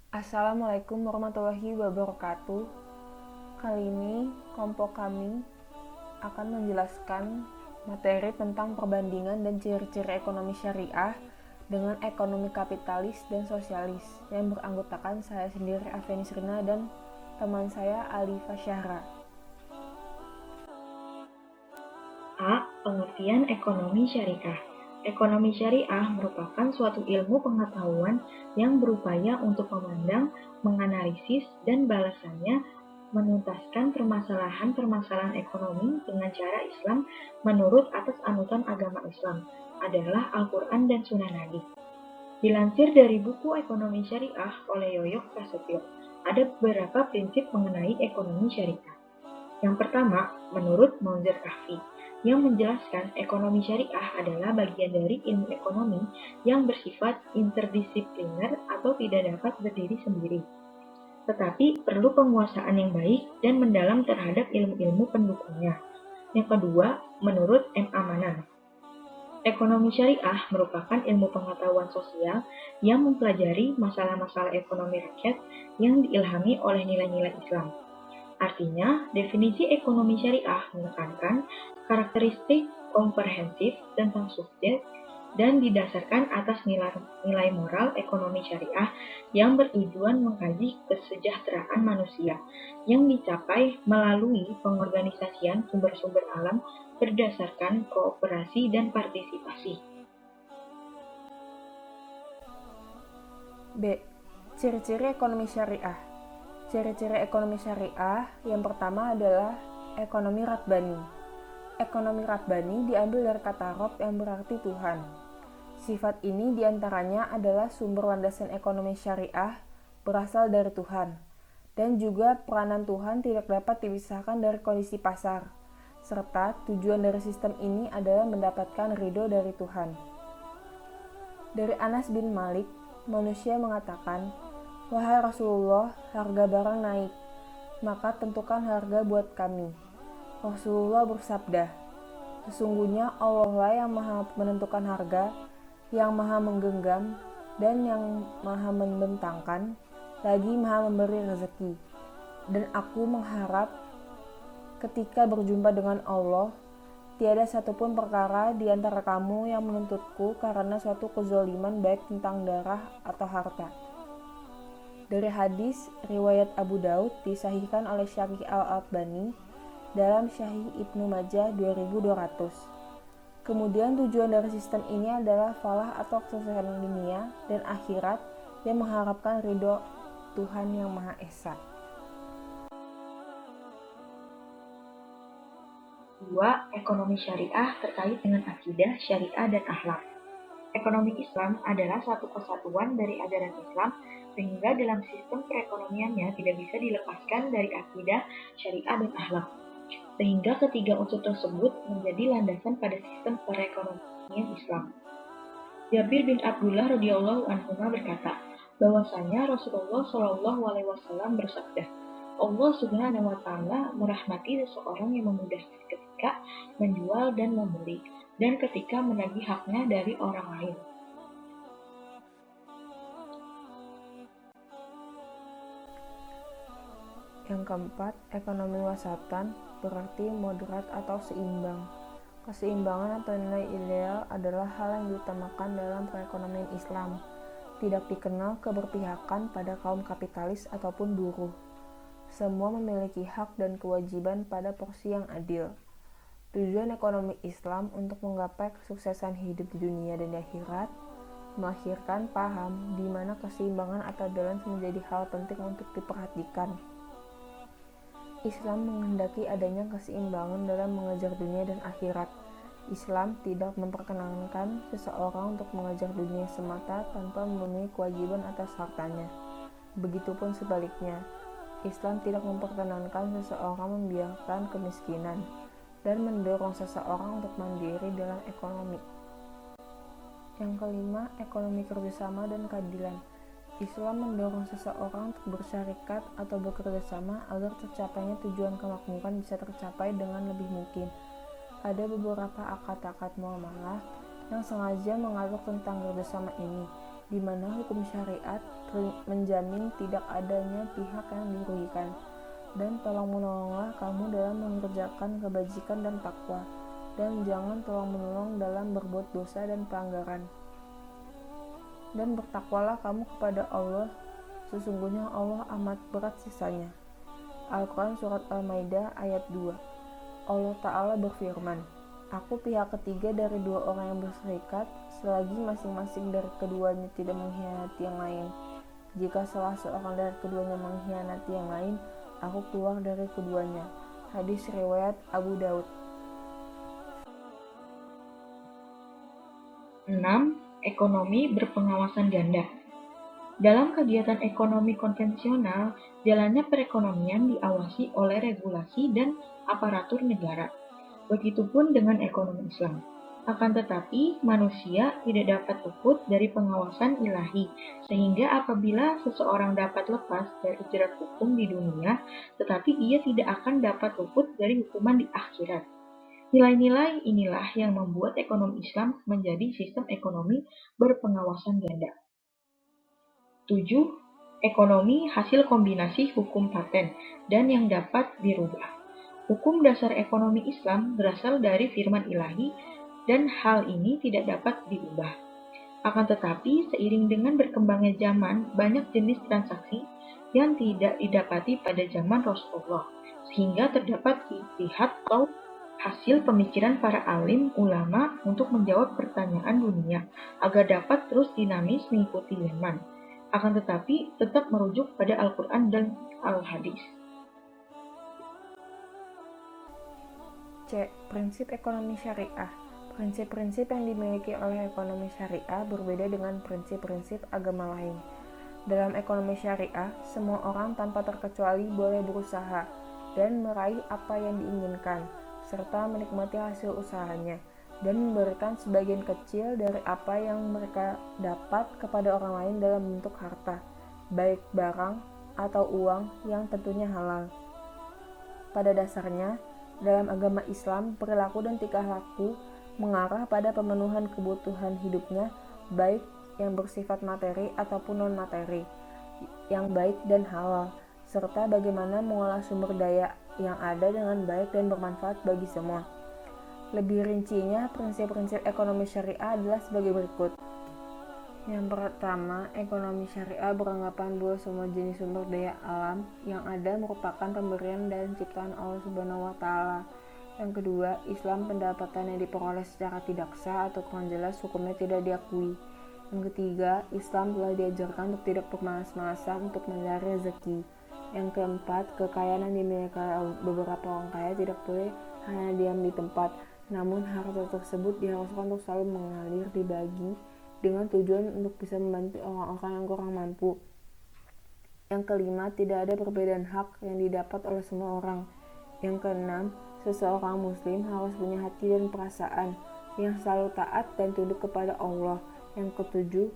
Assalamualaikum warahmatullahi wabarakatuh. Kali ini kelompok kami akan menjelaskan materi tentang perbandingan dan ciri-ciri ekonomi syariah dengan ekonomi kapitalis dan sosialis yang beranggotakan saya sendiri Afeni Srina dan teman saya Alifa Syahra. A. Pengertian ekonomi syariah. Ekonomi syariah merupakan suatu ilmu pengetahuan yang berupaya untuk memandang, menganalisis, dan balasannya menuntaskan permasalahan-permasalahan ekonomi dengan cara Islam menurut atas anutan agama Islam adalah Al-Quran dan Sunnah Nabi. Dilansir dari buku Ekonomi Syariah oleh Yoyok Prasetyo, ada beberapa prinsip mengenai ekonomi syariah. Yang pertama, menurut Monzer Kahfi, yang menjelaskan ekonomi syariah adalah bagian dari ilmu ekonomi yang bersifat interdisipliner atau tidak dapat berdiri sendiri, tetapi perlu penguasaan yang baik dan mendalam terhadap ilmu-ilmu pendukungnya. Yang kedua, menurut M. Amanan, ekonomi syariah merupakan ilmu pengetahuan sosial yang mempelajari masalah-masalah ekonomi rakyat yang diilhami oleh nilai-nilai Islam. Artinya, definisi ekonomi syariah menekankan karakteristik komprehensif tentang subjek dan didasarkan atas nilai moral ekonomi syariah yang bertujuan mengkaji kesejahteraan manusia yang dicapai melalui pengorganisasian sumber-sumber alam berdasarkan kooperasi dan partisipasi. B. Ciri-ciri ekonomi syariah. Ciri-ciri ekonomi syariah yang pertama adalah ekonomi Rabbani. Ekonomi Rabbani diambil dari kata Rob yang berarti Tuhan. Sifat ini diantaranya adalah sumber landasan ekonomi syariah berasal dari Tuhan, dan juga peranan Tuhan tidak dapat dipisahkan dari kondisi pasar, serta tujuan dari sistem ini adalah mendapatkan ridho dari Tuhan. Dari Anas bin Malik, manusia mengatakan, "Wahai Rasulullah, harga barang naik, maka tentukan harga buat kami." Rasulullah bersabda, "Sesungguhnya Allah lah yang maha menentukan harga, yang maha menggenggam, dan yang maha membentangkan, lagi maha memberi rezeki. Dan aku mengharap ketika berjumpa dengan Allah, tiada satupun perkara di antara kamu yang menuntutku karena suatu kezaliman baik tentang darah atau harta." Dari hadis riwayat Abu Daud disahihkan oleh Syarih Al-Albani dalam Syahih Ibnu Majah 2200. Kemudian tujuan dari sistem ini adalah falah atau kesuksesan dunia dan akhirat yang mengharapkan ridho Tuhan Yang Maha Esa. 2. Ekonomi syariah terkait dengan akidah, syariah, dan akhlak. Ekonomi Islam adalah satu kesatuan dari ajaran Islam, sehingga dalam sistem perekonomiannya tidak bisa dilepaskan dari akidah, syariah, dan akhlak. Sehingga ketiga unsur tersebut menjadi landasan pada sistem perekonomian Islam. Jabir bin Abdullah radhiyallahu anhu berkata, bahwasanya Rasulullah Shallallahu alaihi wasallam bersabda, Allah Subhanahu wa taala merahmati seseorang yang memudahkan ketika menjual dan membeli, dan ketika menagih haknya dari orang lain. Yang keempat, ekonomi wasatan berarti moderat atau seimbang. Keseimbangan atau nilai ideal adalah hal yang diutamakan dalam perekonomian Islam. Tidak dikenal keberpihakan pada kaum kapitalis ataupun buruh. Semua memiliki hak dan kewajiban pada porsi yang adil. Tujuan ekonomi Islam untuk menggapai kesuksesan hidup di dunia dan di akhirat melahirkan paham di mana keseimbangan atau balance menjadi hal penting untuk diperhatikan. Islam menghendaki adanya keseimbangan dalam mengejar dunia dan akhirat. Islam tidak memperkenankan seseorang untuk mengejar dunia semata tanpa memenuhi kewajiban atas hartanya. Begitupun sebaliknya, Islam tidak memperkenankan seseorang membiarkan kemiskinan dan mendorong seseorang untuk mandiri dalam ekonomi. Yang kelima, ekonomi kerjasama dan keadilan. Islam mendorong seseorang untuk bersyarikat atau bekerja sama agar tercapainya tujuan kemakmuran bisa tercapai dengan lebih mungkin. Ada beberapa akad-akad muamalah yang sengaja mengatur tentang kerjasama ini. di mana hukum syariat menjamin tidak adanya pihak yang dirugikan. Dan tolong-menolonglah kamu dalam mengerjakan kebajikan dan takwa, dan jangan tolong-menolong dalam berbuat dosa dan pelanggaran. Dan bertakwalah kamu kepada Allah, sesungguhnya Allah amat berat siksanya. Al-Quran Surat Al-Maidah ayat 2. Allah Ta'ala berfirman, Aku pihak ketiga dari dua orang yang berserikat, selagi masing-masing dari keduanya tidak mengkhianati yang lain. Jika salah seorang dari keduanya mengkhianati yang lain, aku keluar dari keduanya. Hadis riwayat Abu Daud. 6. Ekonomi berpengawasan ganda. Dalam kegiatan ekonomi konvensional, jalannya perekonomian diawasi oleh regulasi dan aparatur negara. Begitupun dengan ekonomi Islam. Akan tetapi, manusia tidak dapat luput dari pengawasan ilahi, sehingga apabila seseorang dapat lepas dari jerat hukum di dunia, tetapi ia tidak akan dapat luput dari hukuman di akhirat. Nilai-nilai inilah yang membuat ekonomi Islam menjadi sistem ekonomi berpengawasan ganda. 7. Ekonomi hasil kombinasi hukum paten dan yang dapat dirubah. Hukum dasar ekonomi Islam berasal dari firman ilahi dan hal ini tidak dapat diubah. Akan tetapi, seiring dengan berkembangnya zaman, banyak jenis transaksi yang tidak didapati pada zaman Rasulullah, sehingga terdapat ijtihad atau hasil pemikiran para alim ulama untuk menjawab pertanyaan dunia agar dapat terus dinamis mengikuti zaman. Akan tetapi, tetap merujuk pada Al-Quran dan Al-Hadis. C. Prinsip ekonomi syariah. Prinsip-prinsip yang dimiliki oleh ekonomi syariah berbeda dengan prinsip-prinsip agama lain. Dalam ekonomi syariah, semua orang tanpa terkecuali boleh berusaha dan meraih apa yang diinginkan, serta menikmati hasil usahanya, dan memberikan sebagian kecil dari apa yang mereka dapat kepada orang lain dalam bentuk harta, baik barang atau uang yang tentunya halal. Pada dasarnya, dalam agama Islam, perilaku dan tingkah laku mengarah pada pemenuhan kebutuhan hidupnya, baik yang bersifat materi ataupun non-materi, yang baik dan halal, serta bagaimana mengolah sumber daya yang ada dengan baik dan bermanfaat bagi semua. Lebih rincinya, prinsip-prinsip ekonomi syariah adalah sebagai berikut. Yang pertama, ekonomi syariah beranggapan bahwa semua jenis sumber daya alam yang ada merupakan pemberian dan ciptaan Allah Subhanahu wa Ta'ala. Yang kedua, Islam pendapatan yang diperoleh secara tidak sah atau kurang jelas hukumnya tidak diakui. Yang ketiga, Islam telah diajarkan untuk tidak bermalas-malasan untuk mencari rezeki. Yang keempat, kekayaan yang dimiliki beberapa orang kaya tidak boleh hanya diam di tempat, namun harta tersebut diharuskan untuk selalu mengalir dibagi dengan tujuan untuk bisa membantu orang-orang yang kurang mampu. Yang kelima, tidak ada perbedaan hak yang didapat oleh semua orang. Yang keenam, seseorang muslim harus punya hati dan perasaan yang selalu taat dan tunduk kepada Allah. Yang ketujuh,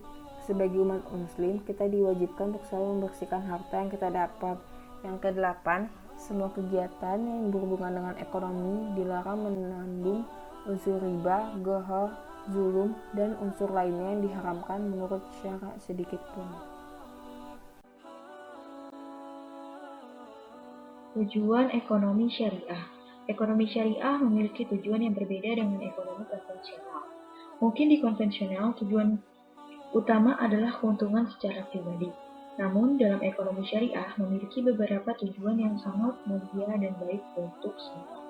sebagai umat muslim, kita diwajibkan untuk selalu membersihkan harta yang kita dapat. Yang kedelapan, semua kegiatan yang berhubungan dengan ekonomi dilarang mengandung unsur riba, ghar, zulum, dan unsur lainnya yang diharamkan menurut syara sedikit pun. Tujuan ekonomi syariah. Ekonomi syariah memiliki tujuan yang berbeda dengan ekonomi konvensional. Mungkin di konvensional tujuan utama adalah keuntungan secara pribadi. Namun dalam ekonomi syariah memiliki beberapa tujuan yang sangat mulia dan baik untuk semua.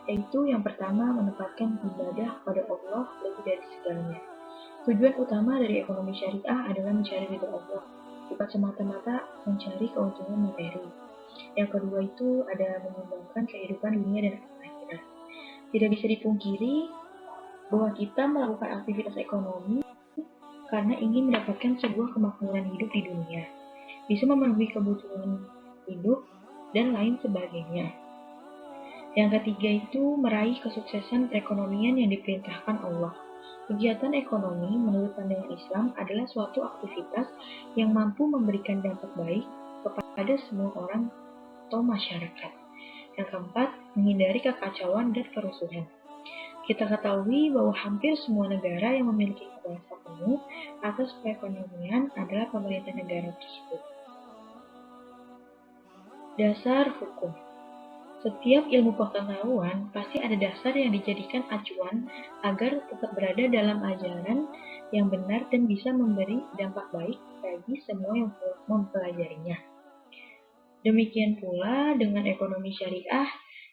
Yaitu yang pertama, menempatkan ibadah kepada Allah lebih dari segalanya. Tujuan utama dari ekonomi syariah adalah mencari ridha Allah, bukan semata-mata mencari keuntungan materi. Yang kedua itu ada mengembangkan kehidupan dunia dan akhirat. Tidak bisa dipungkiri bahwa kita melakukan aktivitas ekonomi karena ingin mendapatkan sebuah kemakmuran hidup di dunia, bisa memenuhi kebutuhan hidup, dan lain sebagainya. Yang ketiga itu meraih kesuksesan perekonomian yang diperintahkan Allah. Kegiatan ekonomi menurut pandangan Islam adalah suatu aktivitas yang mampu memberikan dampak baik kepada semua orang atau masyarakat. Yang keempat, menghindari kekacauan dan kerusuhan. Kita ketahui bahwa hampir semua negara yang memiliki kuasa penuh atas perekonomian adalah pemerintah negara tersebut. Dasar hukum. Setiap ilmu pengetahuan pasti ada dasar yang dijadikan acuan agar tetap berada dalam ajaran yang benar dan bisa memberi dampak baik bagi semua yang mempelajarinya. Demikian pula dengan ekonomi syariah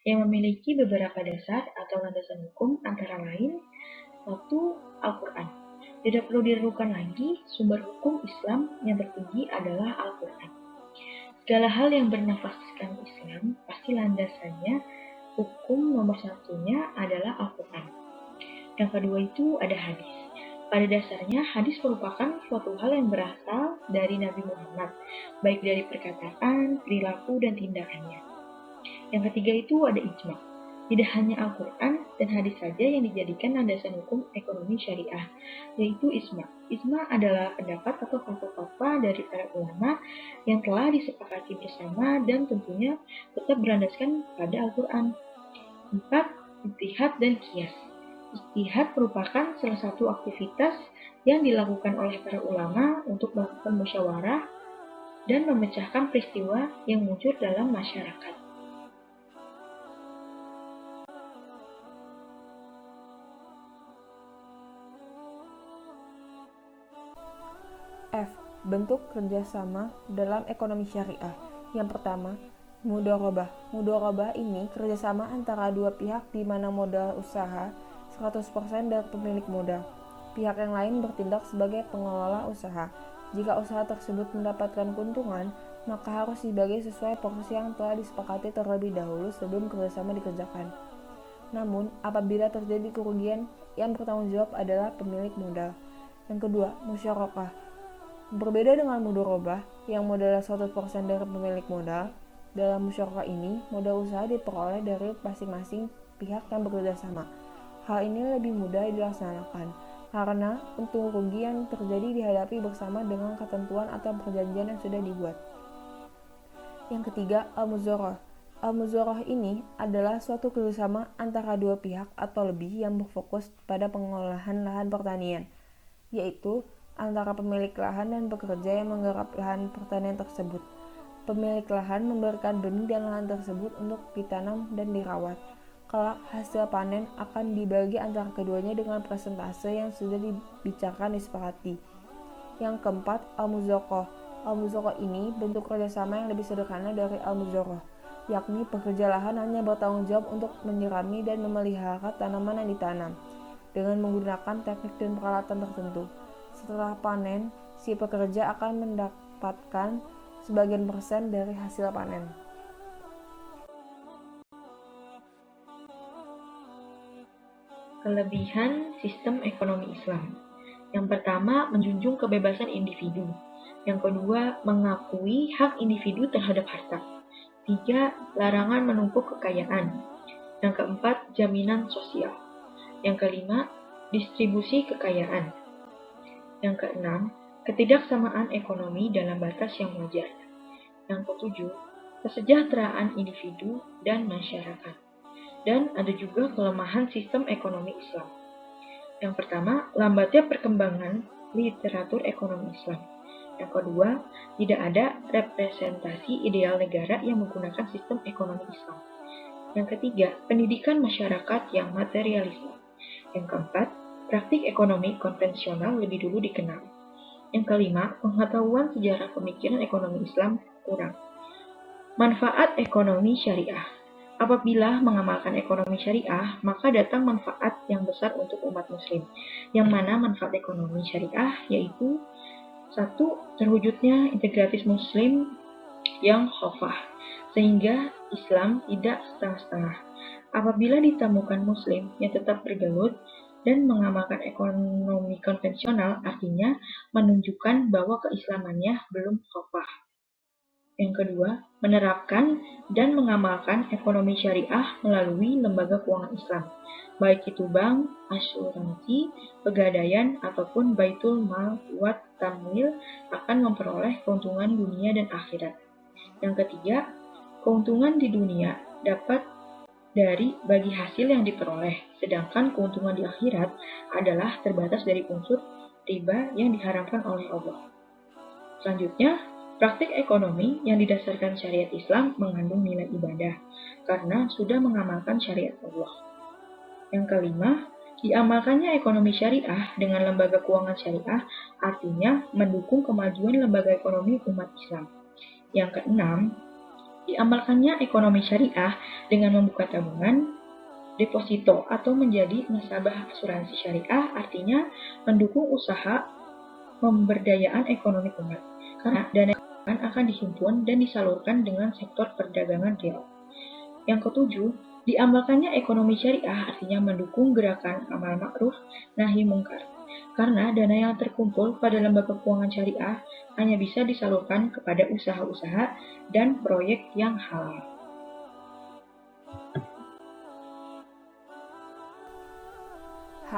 yang memiliki beberapa dasar atau landasan hukum antara lain 1. Al-Quran. Tidak perlu diragukan lagi, sumber hukum Islam yang tertinggi adalah Al-Quran. Segala hal yang bernafaskan Islam pasti landasannya hukum nomor satunya adalah Al-Quran. Yang kedua itu ada hadis. Pada dasarnya hadis merupakan suatu hal yang berasal dari Nabi Muhammad, baik dari perkataan, perilaku, dan tindakannya. Yang ketiga itu ada ijma. Tidak hanya Al-Quran dan hadis saja yang dijadikan landasan hukum ekonomi syariah, yaitu ijma. Ijma adalah pendapat atau fatwa dari para ulama yang telah disepakati bersama dan tentunya tetap berlandaskan pada Al-Quran. 4. Ijtihad dan qiyas. Ijtihad merupakan salah satu aktivitas yang dilakukan oleh para ulama untuk melakukan musyawarah dan memecahkan peristiwa yang muncul dalam masyarakat. F. Bentuk kerjasama dalam ekonomi syariah. Yang pertama, mudharabah. Mudharabah ini kerjasama antara dua pihak di mana modal usaha 100% dari pemilik modal. Pihak yang lain bertindak sebagai pengelola usaha. Jika usaha tersebut mendapatkan keuntungan, maka harus dibagi sesuai porsi yang telah disepakati terlebih dahulu sebelum kerjasama dikerjakan. Namun, apabila terjadi kerugian, yang bertanggung jawab adalah pemilik modal. Yang kedua, musyarakah. Berbeda dengan mudharabah yang modalnya 100% dari pemilik modal, dalam musyarakah ini modal usaha diperoleh dari masing-masing pihak yang bekerja sama. Hal ini lebih mudah dilaksanakan karena untung rugi yang terjadi dihadapi bersama dengan ketentuan atau perjanjian yang sudah dibuat. Yang ketiga, al-muzarah. Al-muzarah ini adalah suatu kerjasama antara dua pihak atau lebih yang berfokus pada pengolahan lahan pertanian, yaitu antara pemilik lahan dan pekerja yang menggarap lahan pertanian tersebut. Pemilik lahan memberikan benih dan lahan tersebut untuk ditanam dan dirawat. Kelak hasil panen akan dibagi antara keduanya dengan persentase yang sudah dibicarakan disepakati. Yang keempat, al-muzaqah. Al-muzaqah ini bentuk kerjasama yang lebih sederhana dari al-muzarah, yakni pekerja lahan hanya bertanggung jawab untuk menyirami dan memelihara tanaman yang ditanam dengan menggunakan teknik dan peralatan tertentu. Setelah panen, si pekerja akan mendapatkan sebagian persen dari hasil panen. Kelebihan sistem ekonomi Islam. Yang pertama, menjunjung kebebasan individu. Yang kedua, mengakui hak individu terhadap harta. 3. Larangan menumpuk kekayaan. Yang keempat, jaminan sosial. Yang kelima, distribusi kekayaan. Yang keenam, ketidaksamaan ekonomi dalam batas yang wajar. Yang ketujuh, kesejahteraan individu dan masyarakat. Dan ada juga kelemahan sistem ekonomi Islam. Yang pertama, lambatnya perkembangan literatur ekonomi Islam. Yang kedua, tidak ada representasi ideal negara yang menggunakan sistem ekonomi Islam. Yang ketiga, pendidikan masyarakat yang materialisme. Yang keempat, praktik ekonomi konvensional lebih dulu dikenal. Yang kelima, pengetahuan sejarah pemikiran ekonomi Islam kurang. Manfaat ekonomi syariah. Apabila mengamalkan ekonomi syariah, maka datang manfaat yang besar untuk umat muslim. Yang mana manfaat ekonomi syariah yaitu 1. Terwujudnya integratis muslim yang khofah, sehingga Islam tidak setengah-setengah. Apabila ditemukan muslim yang tetap bergelut dan mengamalkan ekonomi konvensional, artinya menunjukkan bahwa keislamannya belum khofah. Yang kedua, menerapkan dan mengamalkan ekonomi syariah melalui lembaga keuangan Islam, baik itu bank, asuransi, pegadaian, ataupun baitul mal wat tamwil akan memperoleh keuntungan dunia dan akhirat. Yang ketiga, keuntungan di dunia dapat dari bagi hasil yang diperoleh. sedangkan keuntungan di akhirat adalah terbatas dari unsur riba yang diharamkan oleh Allah. Selanjutnya, praktik ekonomi yang didasarkan syariat Islam mengandung nilai ibadah karena sudah mengamalkan syariat Allah. Yang kelima, diamalkannya ekonomi syariah dengan lembaga keuangan syariah artinya mendukung kemajuan lembaga ekonomi umat Islam. Yang keenam, diamalkannya ekonomi syariah dengan membuka tabungan, deposito atau menjadi nasabah asuransi syariah artinya mendukung usaha pemberdayaan ekonomi umat. Karena dana akan dihimpun dan disalurkan dengan sektor perdagangan real. Yang ketujuh, diamalkannya ekonomi syariah artinya mendukung gerakan amal ma'ruf nahi mungkar. Karena dana yang terkumpul pada lembaga keuangan syariah hanya bisa disalurkan kepada usaha-usaha dan proyek yang halal. H.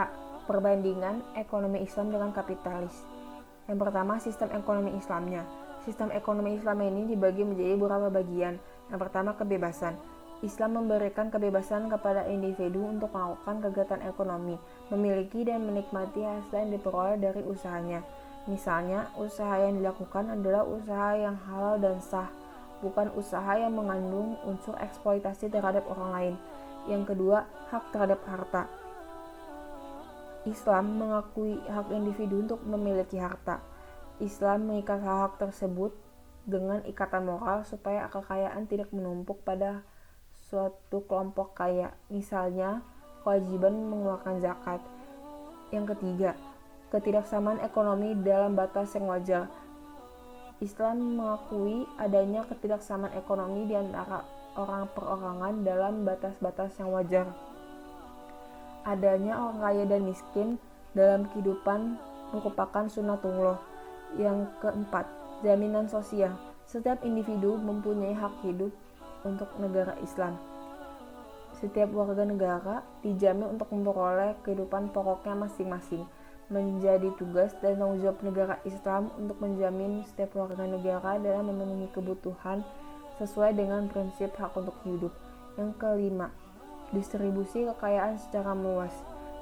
Perbandingan ekonomi Islam dengan kapitalis. Yang pertama, sistem ekonomi Islamnya. Sistem ekonomi Islam ini dibagi menjadi beberapa bagian. Yang pertama, kebebasan. Islam memberikan kebebasan kepada individu untuk melakukan kegiatan ekonomi, memiliki dan menikmati hasil yang diperoleh dari usahanya. Misalnya, usaha yang dilakukan adalah usaha yang halal dan sah, bukan usaha yang mengandung unsur eksploitasi terhadap orang lain. Yang kedua, hak terhadap harta. Islam mengakui hak individu untuk memiliki harta. Islam mengikat hak tersebut dengan ikatan moral supaya kekayaan tidak menumpuk pada suatu kelompok kaya, misalnya kewajiban mengeluarkan zakat. Yang ketiga, ketidaksamaan ekonomi dalam batas yang wajar. Islam mengakui adanya ketidaksamaan ekonomi di antara orang perorangan dalam batas-batas yang wajar. Adanya orang kaya dan miskin dalam kehidupan merupakan sunnatullah. Yang keempat, jaminan sosial. Setiap individu mempunyai hak hidup untuk negara Islam. Setiap warga negara dijamin untuk memperoleh kehidupan pokoknya masing-masing. Menjadi tugas dan tanggung jawab negara Islam untuk menjamin setiap warga negara dalam memenuhi kebutuhan sesuai dengan prinsip hak untuk hidup. Yang kelima, distribusi kekayaan secara meluas.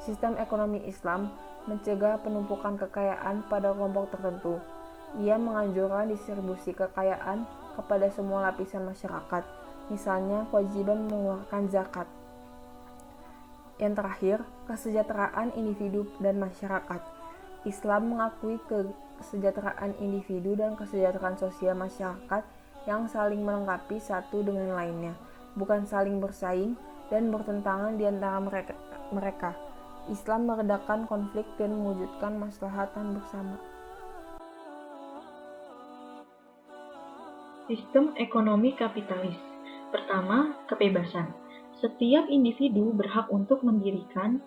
Sistem ekonomi Islam mencegah penumpukan kekayaan pada kelompok tertentu. Ia menganjurkan distribusi kekayaan kepada semua lapisan masyarakat, misalnya kewajiban mengeluarkan zakat. Yang terakhir, kesejahteraan individu dan masyarakat. Islam mengakui kesejahteraan individu dan kesejahteraan sosial masyarakat yang saling melengkapi satu dengan lainnya, bukan saling bersaing dan bertentangan di antara mereka. Islam meredakan konflik dan mewujudkan maslahatan bersama. Sistem ekonomi kapitalis. Pertama, kebebasan. Setiap individu berhak untuk mendirikan,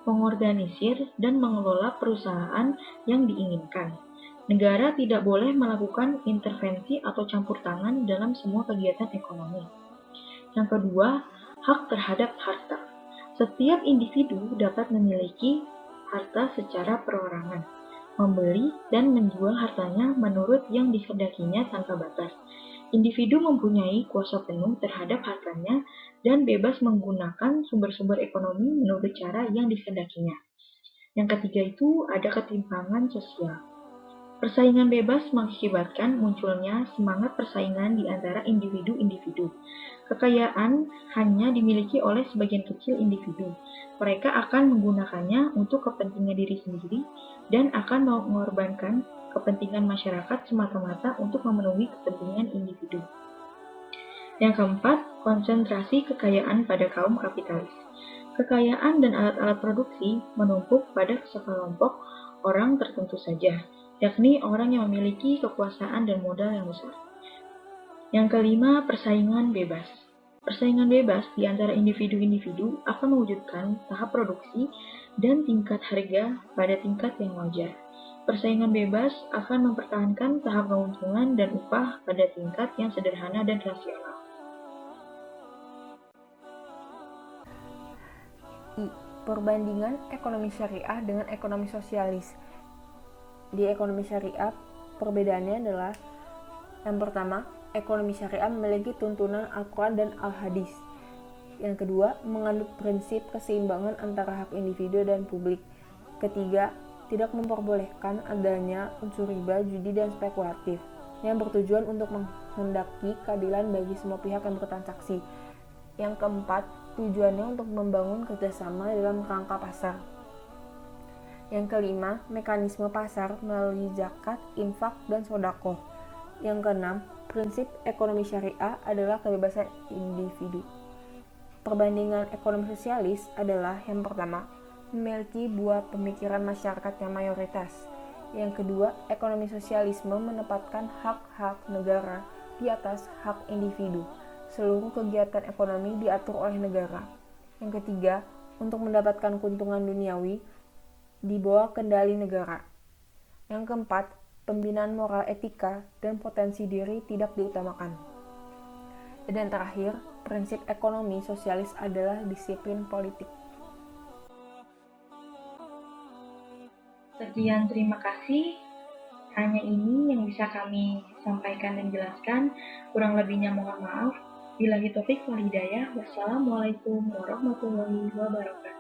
mengorganisir, dan mengelola perusahaan yang diinginkan. Negara tidak boleh melakukan intervensi atau campur tangan dalam semua kegiatan ekonomi. Yang kedua, hak terhadap harta. Setiap individu dapat memiliki harta secara perorangan, membeli dan menjual hartanya menurut yang dikehendakinya tanpa batas. Individu mempunyai kuasa penuh terhadap hartanya dan bebas menggunakan sumber-sumber ekonomi menurut cara yang dikehendakinya. Yang ketiga itu ada ketimpangan sosial. Persaingan bebas mengakibatkan munculnya semangat persaingan di antara individu-individu. Kekayaan hanya dimiliki oleh sebagian kecil individu. Mereka akan menggunakannya untuk kepentingan diri sendiri dan akan mengorbankan kepentingan masyarakat semata-mata untuk memenuhi kepentingan individu. Yang keempat, konsentrasi kekayaan pada kaum kapitalis. Kekayaan dan alat-alat produksi menumpuk pada sekelompok orang tertentu saja, yakni orang yang memiliki kekuasaan dan modal yang besar. Yang kelima, persaingan bebas. Persaingan bebas di antara individu-individu akan mewujudkan tahap produksi dan tingkat harga pada tingkat yang wajar. Persaingan bebas akan mempertahankan tahap keuntungan dan upah pada tingkat yang sederhana dan rasional. I. Perbandingan ekonomi syariah dengan ekonomi sosialis. Di ekonomi syariah, perbedaannya adalah yang pertama, ekonomi syariah memiliki tuntunan Al-Quran dan Al-Hadis. Yang kedua, menganut prinsip keseimbangan antara hak individu dan publik. Ketiga, tidak memperbolehkan adanya unsur riba, judi, dan spekulatif yang bertujuan untuk menghendaki keadilan bagi semua pihak yang bertransaksi. Yang keempat, tujuannya untuk membangun kerjasama dalam rangka pasar. Yang kelima, mekanisme pasar melalui zakat, infak, dan sodako. Yang keenam, prinsip ekonomi syariah adalah kebebasan individu. Perbandingan ekonomi sosialis adalah yang pertama, memiliki buah pemikiran masyarakat yang mayoritas. Yang kedua, ekonomi sosialisme menempatkan hak-hak negara di atas hak individu. Seluruh kegiatan ekonomi diatur oleh negara. Yang ketiga, untuk mendapatkan keuntungan duniawi di bawah kendali negara. Yang keempat, pembinaan moral etika dan potensi diri tidak diutamakan. Dan terakhir, prinsip ekonomi sosialis adalah disiplin politik. Sekian, terima kasih. Hanya ini yang bisa kami sampaikan dan jelaskan. Kurang lebihnya mohon maaf. Billahi taufik wal hidayah. Wassalamualaikum warahmatullahi wabarakatuh.